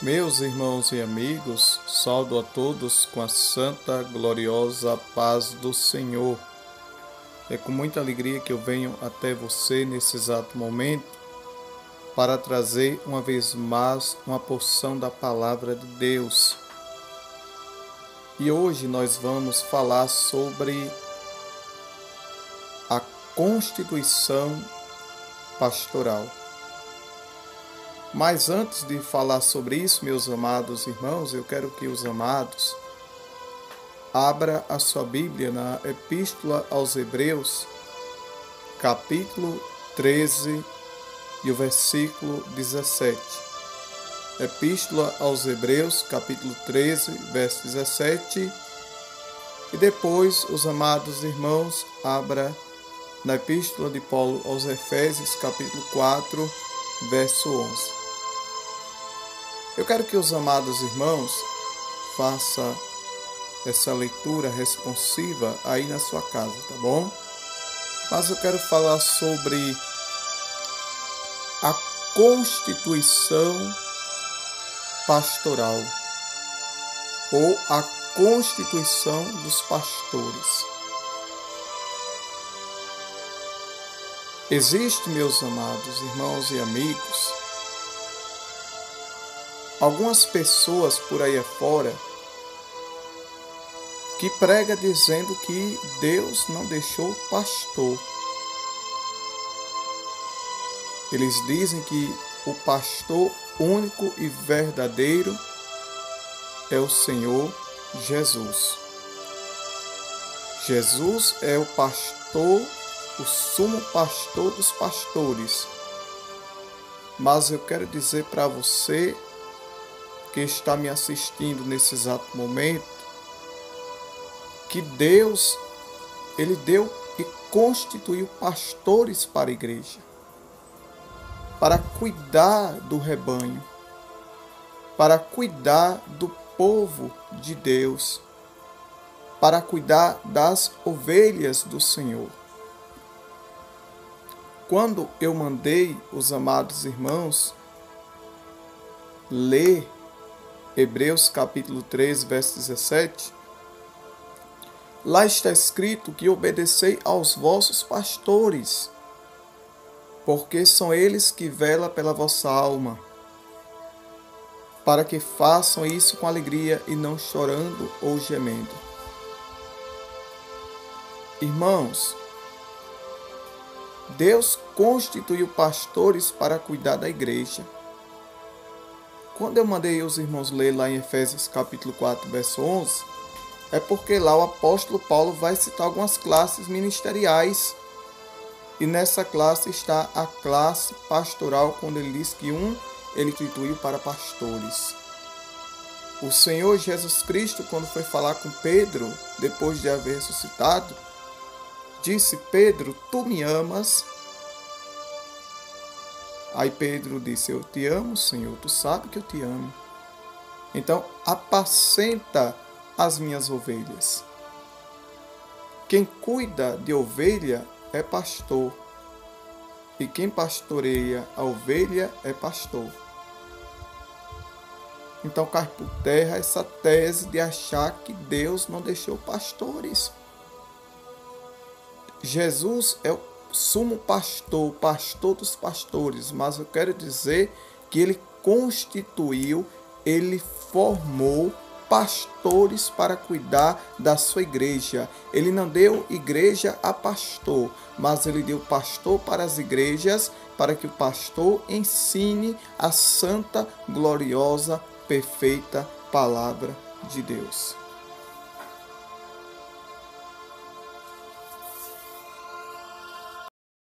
Meus irmãos e amigos, saúdo a todos com a santa, gloriosa paz do Senhor. É com muita alegria que eu venho até você nesse exato momento para trazer uma vez mais uma porção da palavra de Deus. E hoje nós vamos falar sobre a constituição pastoral. Mas antes de falar sobre isso, meus amados irmãos, eu quero que os amados abra a sua Bíblia na Epístola aos Hebreus, capítulo 13 e o versículo 17. Epístola aos Hebreus, capítulo 13, verso 17. E depois, os amados irmãos, abra na Epístola de Paulo aos Efésios, capítulo 4, verso 11. Eu quero que os amados irmãos façam essa leitura responsiva aí na sua casa, tá bom? Mas eu quero falar sobre a constituição pastoral ou a constituição dos pastores. Existe, meus amados irmãos e amigos, algumas pessoas por aí afora que pregam dizendo que Deus não deixou pastor. Eles dizem que o pastor único e verdadeiro é o Senhor Jesus. Jesus é o pastor, o sumo pastor dos pastores. Mas eu quero dizer para você que está me assistindo nesse exato momento, que Deus, Ele deu e constituiu pastores para a igreja, para cuidar do rebanho, para cuidar do povo de Deus, para cuidar das ovelhas do Senhor. Quando eu mandei os amados irmãos ler Hebreus capítulo 13, verso 17, lá está escrito que obedecei aos vossos pastores, porque são eles que velam pela vossa alma, para que façam isso com alegria e não chorando ou gemendo. Irmãos, Deus constituiu pastores para cuidar da igreja. Quando eu mandei os irmãos ler lá em Efésios capítulo 4, verso 11, é porque lá o apóstolo Paulo vai citar algumas classes ministeriais. E nessa classe está a classe pastoral, quando ele diz que ele instituiu para pastores. O Senhor Jesus Cristo, quando foi falar com Pedro, depois de haver ressuscitado, disse: Pedro, tu me amas? Aí Pedro disse: eu te amo, Senhor, tu sabe que eu te amo. Então, apacenta as minhas ovelhas. Quem cuida de ovelha é pastor. E quem pastoreia a ovelha é pastor. Então cai por terra essa tese de achar que Deus não deixou pastores. Jesus é o sumo pastor, pastor dos pastores, mas eu quero dizer que ele constituiu, ele formou pastores para cuidar da sua igreja. Ele não deu igreja a pastor, mas ele deu pastor para as igrejas, para que o pastor ensine a santa, gloriosa, perfeita palavra de Deus.